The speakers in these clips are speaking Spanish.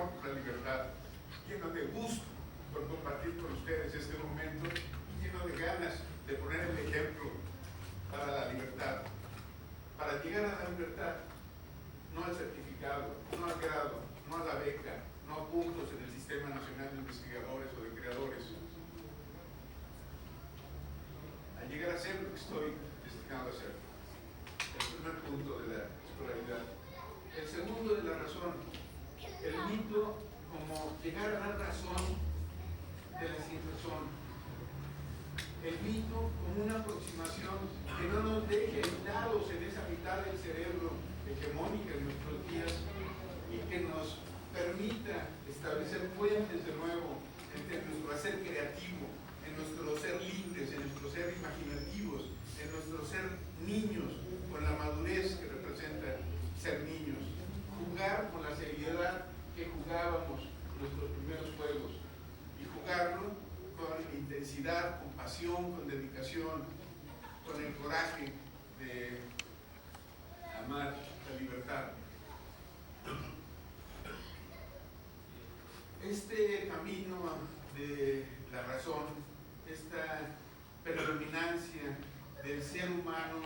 amor por la libertad, lleno de gusto por compartir con ustedes este momento y lleno de ganas de poner el ejemplo para la libertad, para llegar a la libertad, no al certificado, no al grado, no a la beca, no a puntos en el Sistema Nacional de Investigadores o de Creadores, a llegar a ser lo que estoy destinado a ser. El primer punto de la escolaridad. El segundo de la razón, el mito como llegar a dar razón de la sinrazón. El mito como una aproximación que no nos deje aislados en esa mitad del cerebro hegemónica en nuestros días y que nos permita establecer puentes de nuevo entre nuestro hacer creativo, en nuestro ser libres, en nuestro ser imaginativos, en nuestro ser niños, con la madurez que representa ser niños. Jugar con la seriedad que jugábamos nuestros primeros juegos y jugarlo con intensidad, con pasión, con dedicación, con el coraje de amar la libertad. Este camino de la razón, esta predominancia del ser humano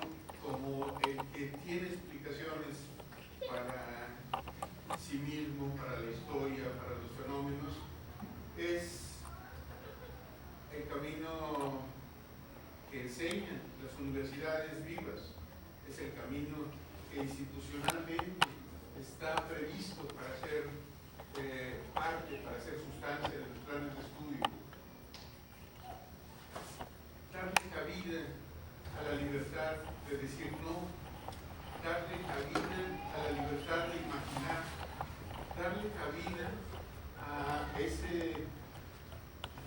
como el que tiene explicaciones para sí mismo, para la historia, para los fenómenos, es el camino que enseñan las universidades vivas, es el camino que institucionalmente está previsto para ser parte, para ser sustancia de los planes de estudio. Darle cabida a la libertad de decir no, darle cabida a la libertad de imaginar, darle cabida a ese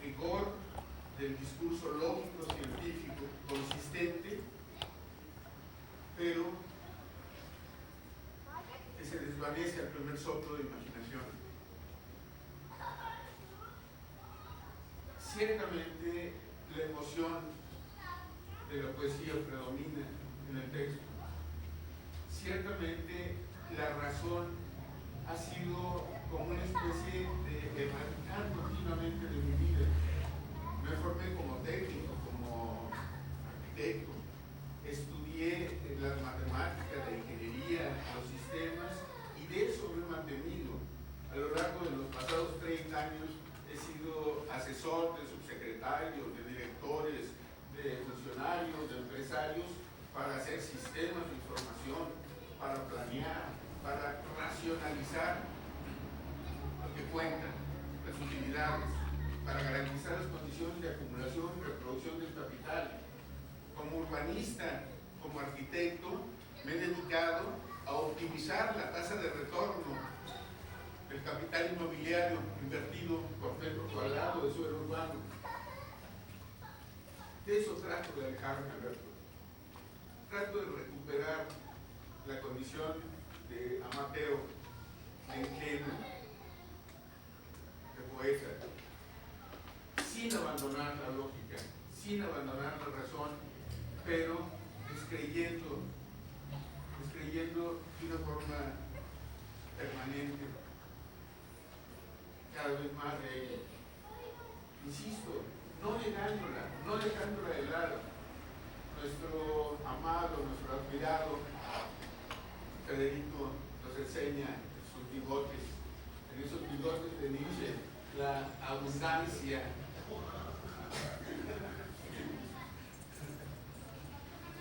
rigor del discurso lógico, científico, consistente, pero que se desvanece al primer soplo de imaginación. Ciertamente la emoción de la poesía predomina en el texto. Ciertamente la razón ha sido como una especie de erradicar continuamente de mi vida. Me formé como técnico, como arquitecto, estudié las matemáticas, la ingeniería, los sistemas, y de eso me he mantenido. A lo largo de los pasados 30 años he sido asesor de subsecretarios, de directores, de funcionarios, de empresarios, para hacer sistemas de información, para planear, para racionalizar lo que cuentan, las utilidades, para garantizar las condiciones de acumulación y reproducción del capital. Como urbanista, como arquitecto, me he dedicado a optimizar la tasa de retorno del capital inmobiliario invertido por metro cuadrado de suelo urbano. De eso trato de alejarme, Alberto. Trato de recuperar la condición de amateur, de ingenuo, de poeta, sin abandonar la lógica, sin abandonar la razón, pero descreyendo de una forma permanente, cada vez más de ella. Insisto, no negándola, no dejándola de lado. Nuestro amado, nuestro admirado Federico nos enseña en sus bigotes, en esos bigotes de Nietzsche, la abundancia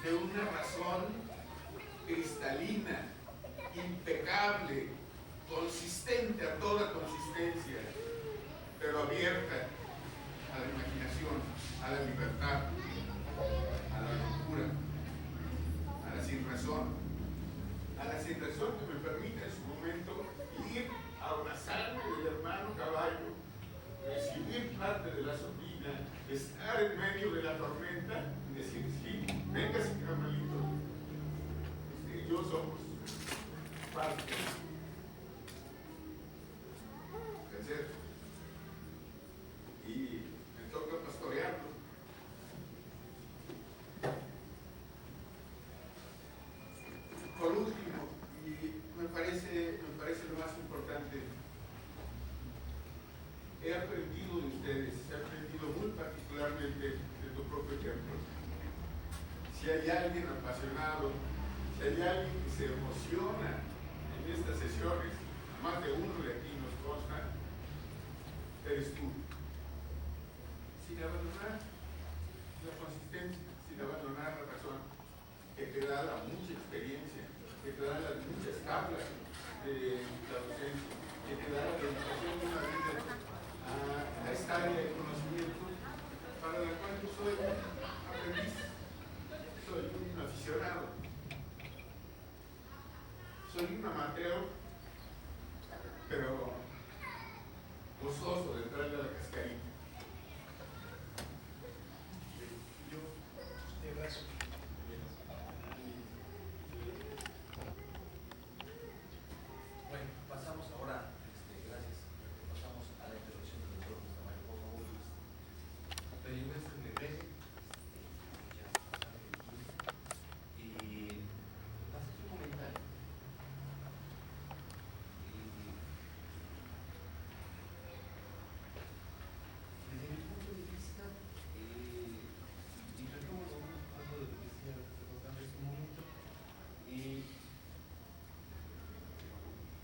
de una razón cristalina, impecable, consistente a toda consistencia, pero abierta a la imaginación, a la libertad, a la locura, a la sinrazón que me permite en su momento ir a abrazarme del hermano caballo, recibir parte de la sobrina, estar en medio de la tormenta y decir, sí, véngase, carnalito, yo somos parte. Vencer. Y me toca pastorearlo. Por último, y me parece lo más importante, si hay alguien apasionado, si hay alguien que se emociona en estas sesiones, a más de uno de aquí nos consta, eres tú. Sin abandonar la consistencia, sin abandonar la razón, que te da la mucha experiencia, que te da las muchas tablas de la docencia, que te da la dedicación de una vida a esta área de conocimiento para la cual yo soy un aprendiz, soy un aficionado, soy un amateur, pero gozoso de entrarle a la cascarita. Yo, de brazo. Bueno, pasamos ahora, gracias, pasamos a la introducción del doctor Bustamante, por favor, Luis. Pero yo voy a ser muy breve, ya pasando el tiempo, y hacer un comentario. Desde mi punto de vista, y retomo algo de lo que decía el doctor hace un momento, a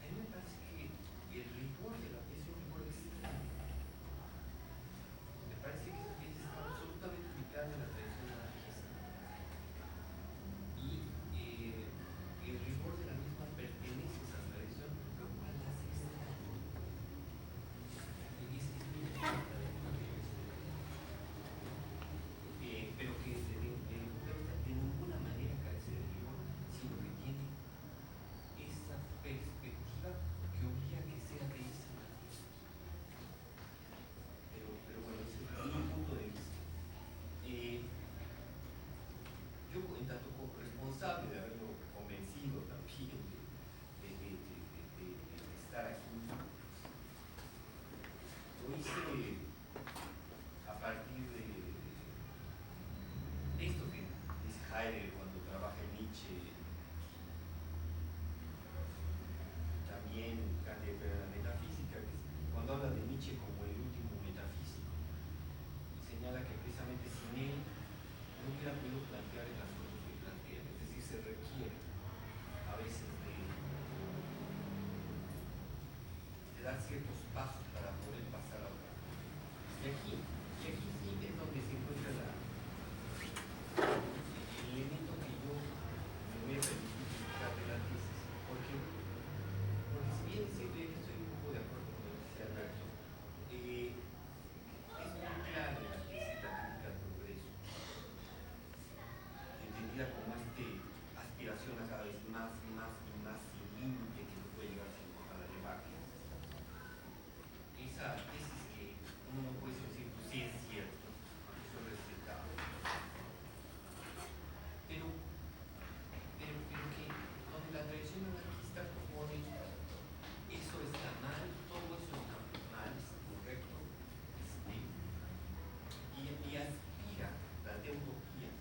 mí me parece que el rigor de la pieza es un rigor extremo. Me parece que esa pieza está absolutamente ubicada en la tradición anarquista. Y el rigor de la misma pertenece a esa tradición, lo cual la hace extraña. Y es muy importante, pero que de ninguna manera carece de rigor, sino que tiene esa perspectiva que obliga a que sea de esa manera. Pero bueno, ese es mi punto de vista. Yo, en tanto como responsable de haberlo convencido también de estar aquí, lo hice a partir de esto que dice Heidegger cuando trabaja en Nietzsche, también Kant de la metafísica, cuando habla de Nietzsche como el último metafísico, señala que precisamente sin él no hubiera podido plantear en las formas que plantea, es decir, se requiere a veces de dar ciertos pasos para poder pasar a otra cosa. Y aquí sí es donde se encuentra el elemento que yo me voy a permitir criticar de la tesis, porque si bien estoy un poco de acuerdo con lo que decía Alberto, es muy clara la tesis la crítica al progreso, entendida como aspiración a cada vez más sin límite que no puede llegar sino a la debacle. Esa tesis que uno no puede decir, pues sí es cierto, eso es respetable. Pero que donde la tradición anarquista propone eso está mal, todo eso está mal, es incorrecto, y aspira, plantea utopía.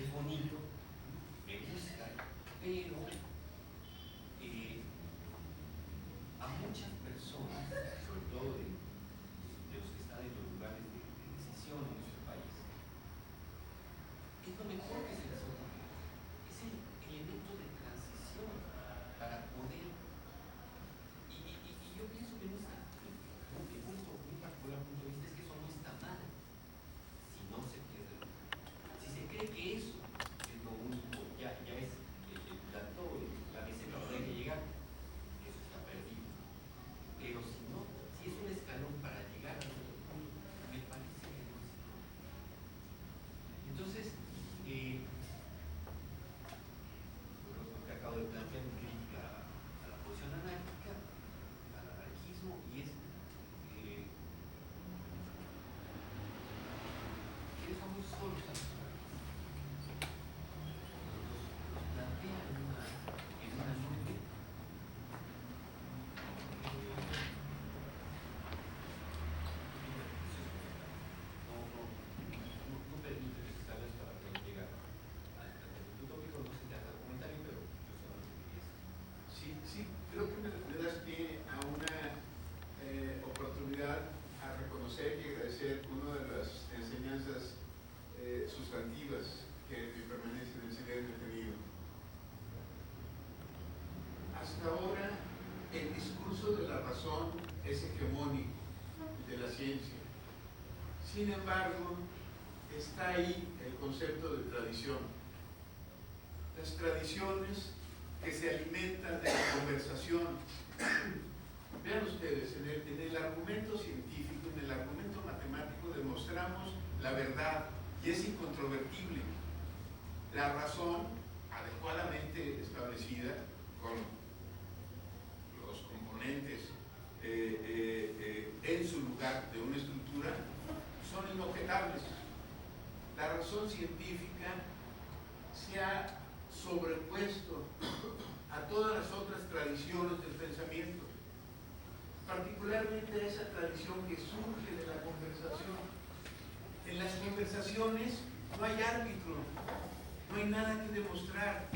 es bonito, me gusta, pero a muchas personas, sobre todo de los que están en los lugares de decisión en nuestro país, es lo mejor que se les ocurre. Es el elemento de transición para poder. Y yo pienso que no está, mi particular punto de vista es que eso no está mal, si no se pierde lo que. Si se cree que eso es lo único, ya es el plato, la receta donde hay que llegar, eso está perdido. Pero si no, si es un escalón para llegar a otro punto, me parece que no es el problema. Entonces, lo que acabo de plantear en crítica a la posición anárquica, al anarquismo, y es que somos solos a los anarquistas. Los plantean en una nube. No permite que se salga para poder llegar al planteamiento utópico. No sé si te hace el comentario, pero yo solamente quería eso. Sí, creo que me das pie a una oportunidad a reconocer y agradecer una de las enseñanzas sustantivas que mi permanencia en el CIDEN he tenido. Hasta ahora, el discurso de la razón es hegemónico de la ciencia. Sin embargo, está ahí el concepto de tradición. Las tradiciones que se alimentan de la conversación. Vean ustedes, en el argumento científico, en el argumento matemático, demostramos la verdad y es incontrovertible. La razón, adecuadamente establecida, con los componentes en su lugar de una estructura, son inobjetables. La razón científica se ha sobrepuesto a todas las otras tradiciones del pensamiento, particularmente a esa tradición que surge de la conversación. En las conversaciones no hay árbitro, no hay nada que demostrar,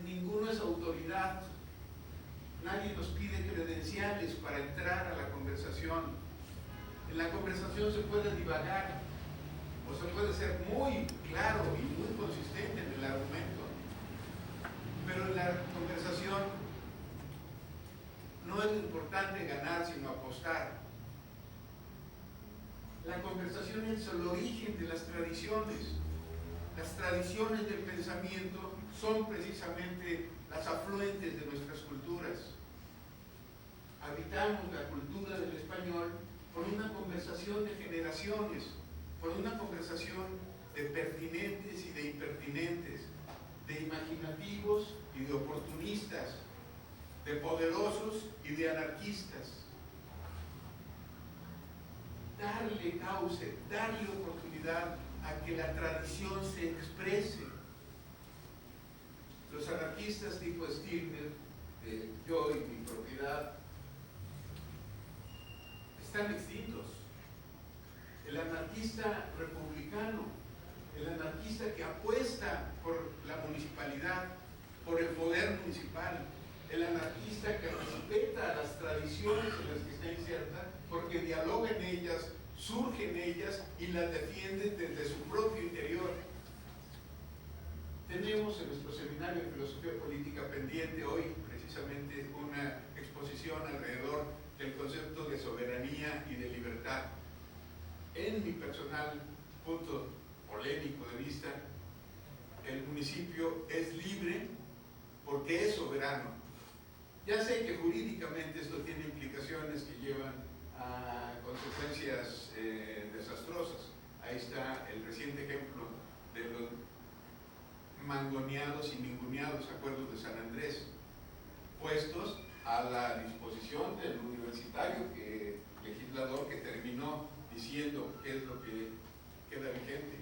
ninguno es autoridad, nadie nos pide credenciales para entrar a la conversación. En la conversación se puede divagar, o se puede ser muy claro y muy consistente en el argumento, pero en la conversación no es lo importante ganar, sino apostar. La conversación es el origen de las tradiciones. Las tradiciones del pensamiento son precisamente las afluentes de nuestras culturas. Habitamos la cultura del español por una conversación de generaciones, por una conversación de pertinentes y de impertinentes, de imaginativos y de oportunistas, de poderosos y de anarquistas. Darle cauce, darle oportunidad a que la tradición se exprese. Los anarquistas tipo Stirner, yo y mi propiedad, están extintos. El anarquista republicano, el anarquista que apuesta por la municipalidad, por el poder municipal, el anarquista que respeta las tradiciones en las que está inserta, porque dialoga en ellas, surge en ellas y las defiende desde su propio interior. Tenemos en nuestro seminario de filosofía política pendiente hoy precisamente una exposición alrededor del concepto de soberanía y de libertad. En mi personal punto polémico de vista, el municipio es libre porque es soberano. Ya sé que jurídicamente esto tiene implicaciones que llevan a consecuencias desastrosas. Ahí está el reciente ejemplo de los mangoneados y ninguneados acuerdos de San Andrés, puestos a la disposición del universitario, legislador que terminó diciendo qué es lo que queda vigente.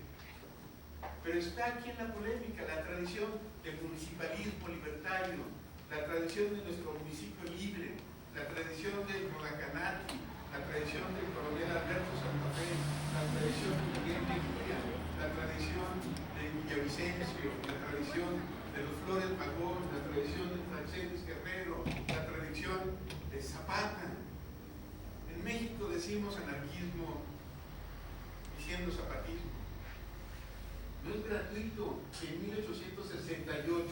Pero está aquí en la polémica la tradición del municipalismo libertario, la tradición de nuestro municipio libre, la tradición del Modacanati, la tradición del coronel Alberto Santa Fe, la tradición de Miguel Mejía, la tradición de Villavicencio, la tradición de los Flores Magón, la tradición de Praxedis Guerrero, la tradición de Zapata. En México decimos anarquismo diciendo zapatismo. No es gratuito que en 1868,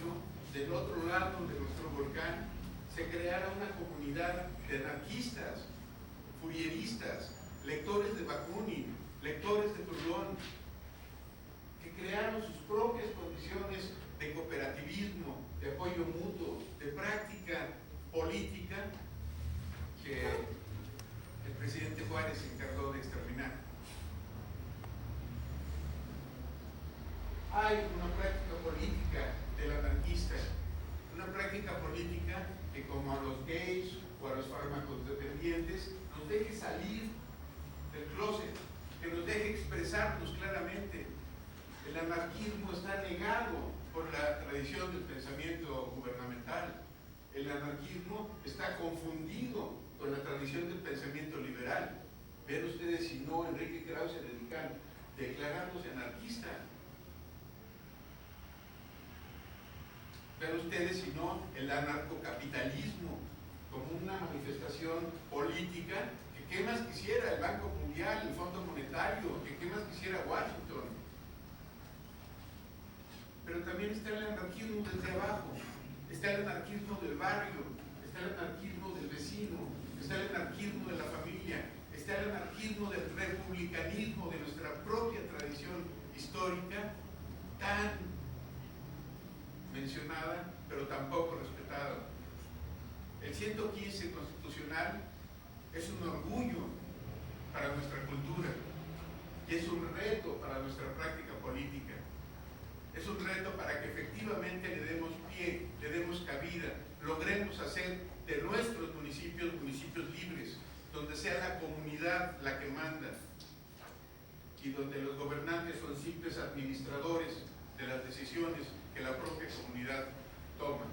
del otro lado de nuestro volcán, se creara una comunidad de anarquistas, furieristas, lectores de Bakunin, lectores de Proudhon, que crearon sus propias condiciones de cooperativismo, de apoyo mutuo, de práctica política que el presidente Juárez se encargó de exterminar. Hay una práctica política del anarquista, una práctica política que, como a los gays o a los fármacos dependientes, nos deje salir del closet, que nos deje expresarnos claramente. El anarquismo está negado por la tradición del pensamiento gubernamental. El anarquismo está confundido con la tradición del pensamiento liberal. Vean ustedes si no Enrique Krauze Radical declarándose anarquista. Vean ustedes si no el anarcocapitalismo como una manifestación política que qué más quisiera el Banco Mundial, el Fondo Monetario, que qué más quisiera Washington. Pero también está el anarquismo desde abajo, está el anarquismo del barrio, está el anarquismo del vecino, está el anarquismo de la familia, está el anarquismo del republicanismo, de nuestra propia tradición histórica, tan mencionada, pero tampoco respetada. El 115 constitucional es un orgullo para nuestra cultura y es un reto para nuestra práctica política. Es un reto para que efectivamente le demos pie, le demos cabida, logremos hacer de nuestros municipios municipios libres, donde sea la comunidad la que manda y donde los gobernantes son simples administradores de las decisiones que la propia comunidad toma.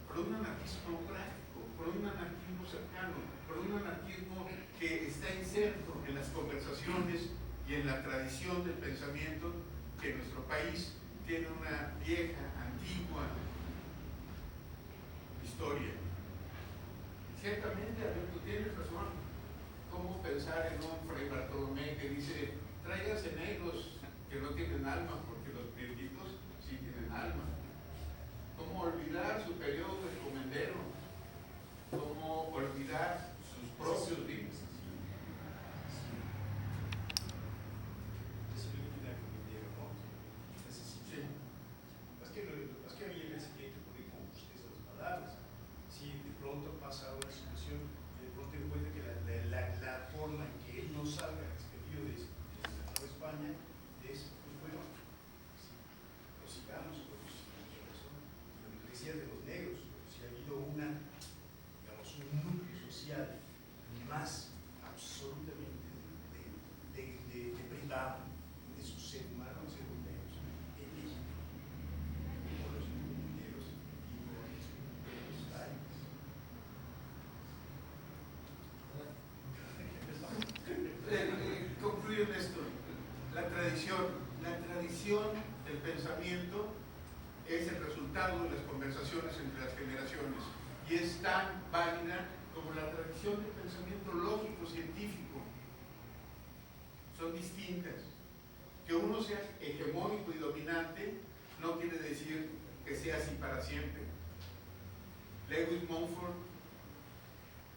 Por un anarquismo práctico, por un anarquismo cercano, por un anarquismo que está inserto en las conversaciones y en la tradición del pensamiento que nuestro país tiene una vieja, antigua historia. Ciertamente, Alberto, tienes razón. ¿Cómo pensar en un Fray Bartolomé que dice, tráiganse negros que no tienen alma, porque los prietitos sí tienen alma? ¿Cómo olvidar su periodo de comendero? ¿Cómo olvidar sus propios bienes? Concluyo en esto. La tradición del pensamiento es el resultado de las conversaciones entre las generaciones y es tan válida como la tradición del pensamiento lógico científico. Son distintas. Que uno sea hegemónico y dominante no quiere decir que sea así para siempre. Lewis Mumford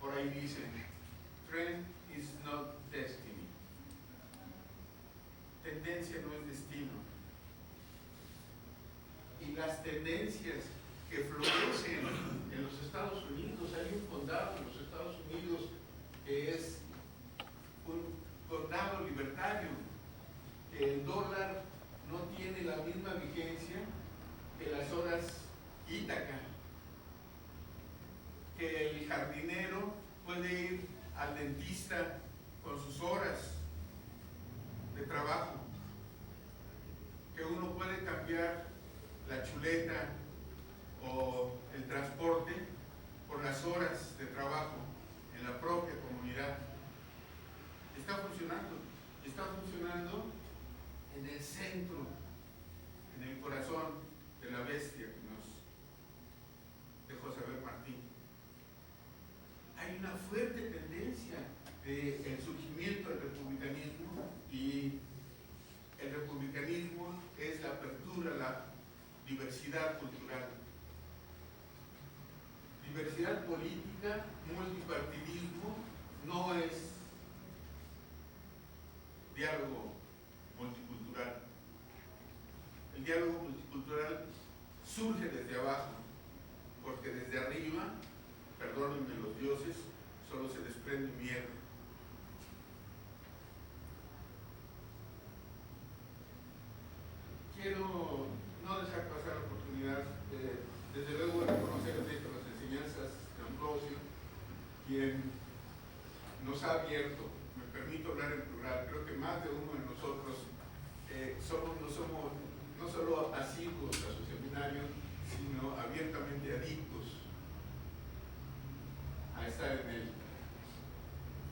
por ahí dice, trend is not destiny. Tendencia no es destino. Y las tendencias que florecen en los Estados Unidos, hay un condado en los Estados Unidos que es un condado libertario, que el dólar no tiene la misma vigencia que las horas Ítaca, que el jardinero puede ir al dentista con sus horas de trabajo, que uno puede cambiar la chuleta o el transporte por las horas de trabajo en la propia comunidad. Está funcionando el centro, en el corazón de la bestia que nos dejó saber Martín. Hay una fuerte tendencia del surgimiento del republicanismo, y el republicanismo es la apertura a la diversidad cultural, diversidad política, multipartidismo. No es diálogo multicultural. El diálogo multicultural surge desde abajo, porque desde arriba, perdónenme los dioses, solo se desprende mierda. Quiero no dejar pasar la oportunidad, desde luego, de reconocer las enseñanzas de Ambrosio, quien nos ha abierto, me permito hablar en plural, creo que más de uno de nosotros somos no solo asiduos a su seminario, sino abiertamente adictos a estar en él.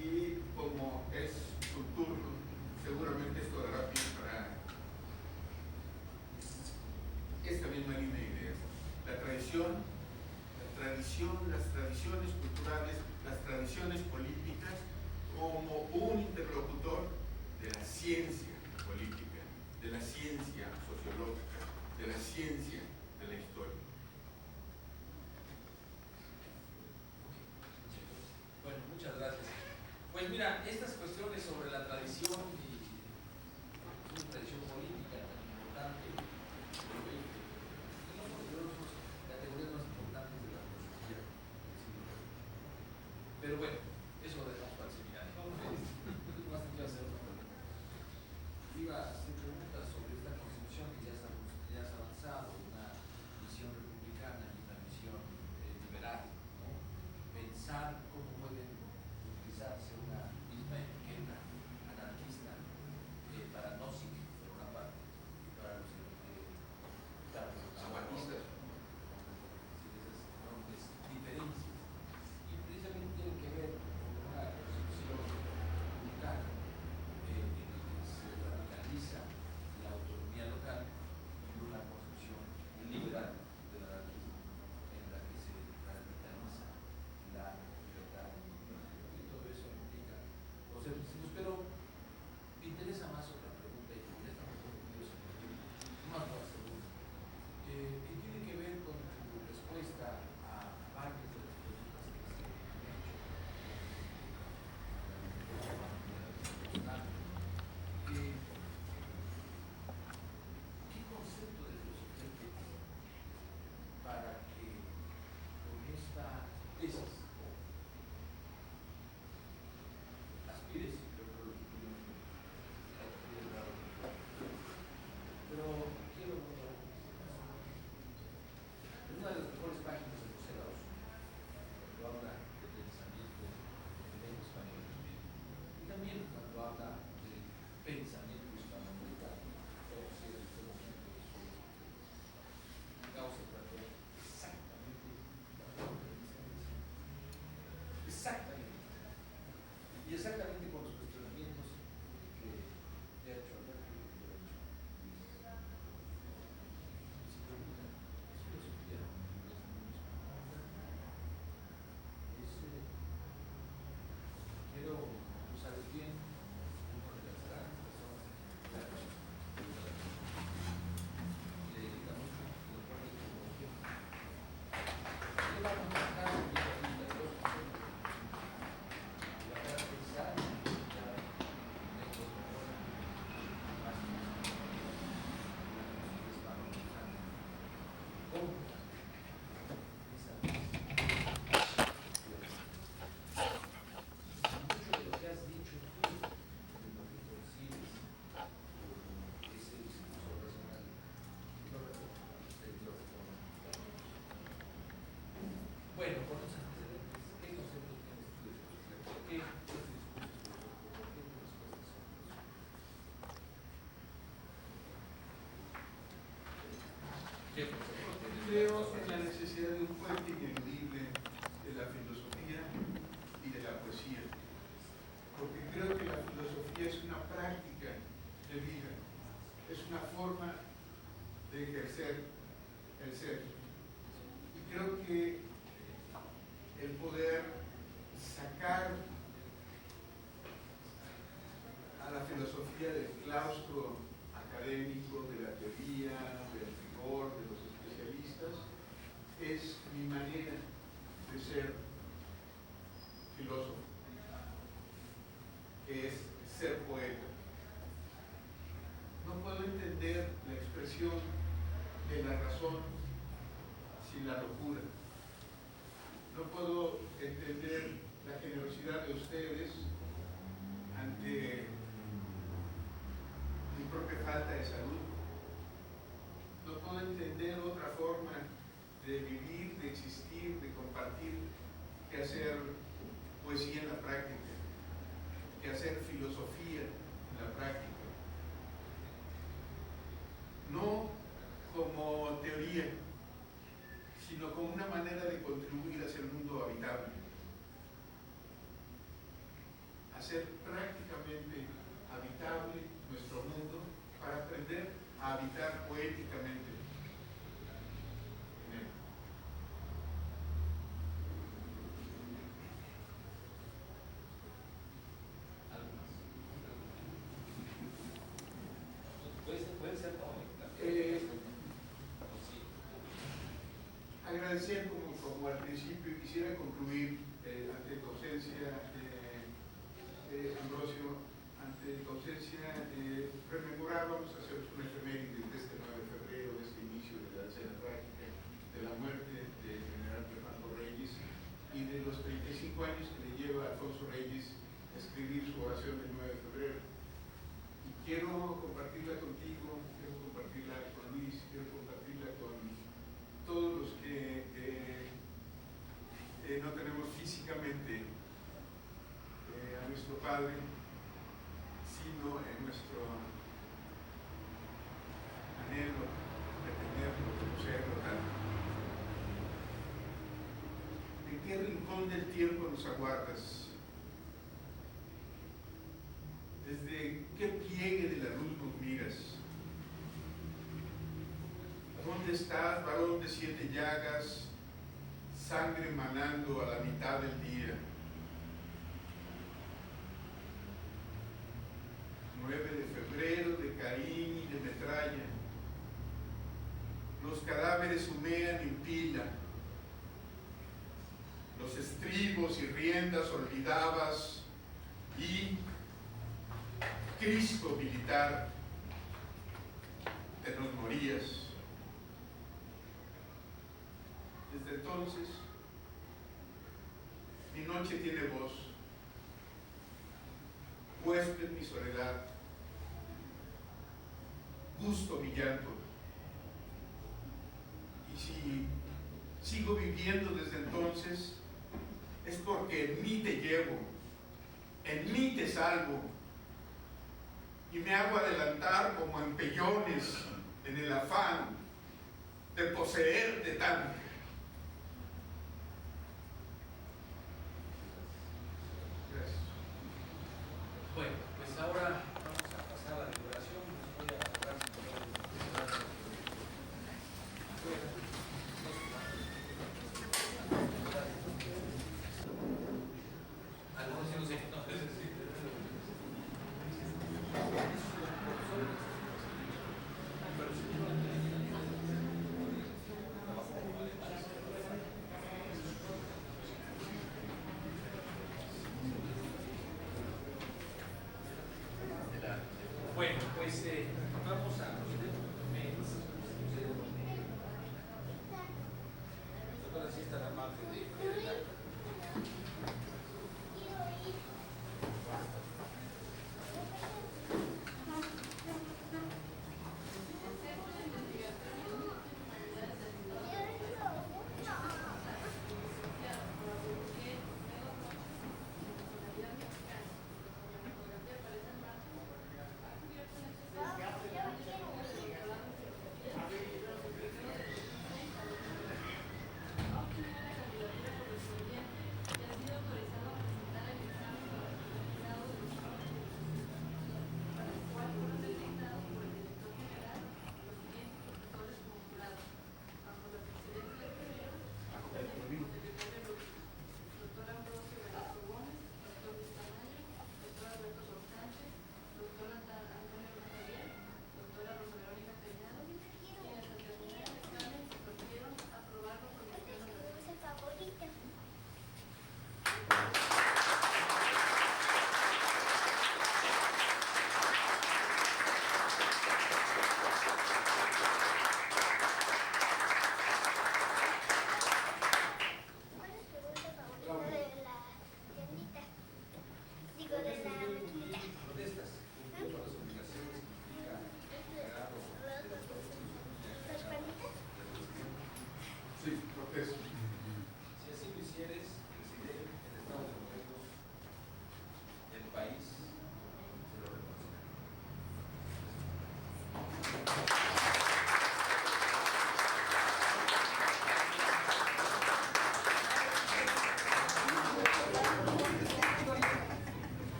Y como es su turno, seguramente esto dará pie para esta misma línea de ideas. La tradición, las tradiciones culturales, las tradiciones políticas, como un interlocutor de la ciencia política, de la ciencia sociológica, de la ciencia de la historia. Bueno, muchas gracias. Pues mira, estas cuestiones sobre la tradición y una tradición política tan importante, no considero las categorías más importantes de la filosofía. Pero bueno, eso lo dejamos para el seminario. Más te quiero hacer una pregunta. Iba a hacer preguntas sobre esta constitución que ya has avanzado, una forma de ejercer el ser. Y creo que el poder sacar a la filosofía del claustro académico, de la teoría, del rigor, de los especialistas, es mi manera de ser filósofo, que es ser poeta. No puedo entender la expresión de la razón sin la locura. No puedo entender la generosidad de ustedes ante mi propia falta de salud. No puedo entender otra forma de vivir, de existir, de compartir, que hacer poesía en la práctica, que hacer filosofía en la práctica. No como teoría, sino como una manera de contribuir hacia el mundo habitable, hacer prácticamente habitable nuestro mundo para aprender a habitar poéticamente en él. ¿Algo más? Puede ser todo. Agradecer como al principio, quisiera concluir ante tu ausencia, Ambrosio, ante tu ausencia, rememorar, vamos a hacer una efeméride de este 9 de febrero, de este inicio de la escena trágica, de la muerte del general Fernando Reyes y de los 35 años que le lleva a Alfonso Reyes a escribir su oración del 9 de febrero. Y quiero compartirla contigo, quiero compartirla con Luis, quiero compartirla con todos los que no tenemos físicamente a nuestro Padre, sino en nuestro anhelo de tenerlo, conocerlo tanto. ¿En qué rincón del tiempo nos aguardas? ¿Desde qué pliegue de la luz nos miras? ¿Dónde estás, varón de 7 llagas, sangre manando a la mitad del día? 9 de febrero de Caín y de metralla. Los cadáveres humean en pila. Los estribos y riendas olvidabas y Cristo militar, te nos morías. Desde entonces, mi noche tiene voz, huésped mi soledad, gusto mi llanto. Y si sigo viviendo desde entonces, es porque en mí te llevo, en mí te salvo, y me hago adelantar como empellones en el afán de poseerte tanto. Gracias. Bueno, pues ahora vamos a pasar a la deliberación. Les voy a hablar algunos sí no sé, no sé si. Bueno, pues vamos a proceder. Doctora, sí está la parte de redactar.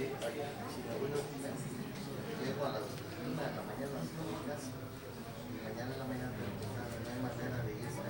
Si me voy a llego a las 1 de la mañana a mi casa. Y mañana en la mañana no hay manera de irse.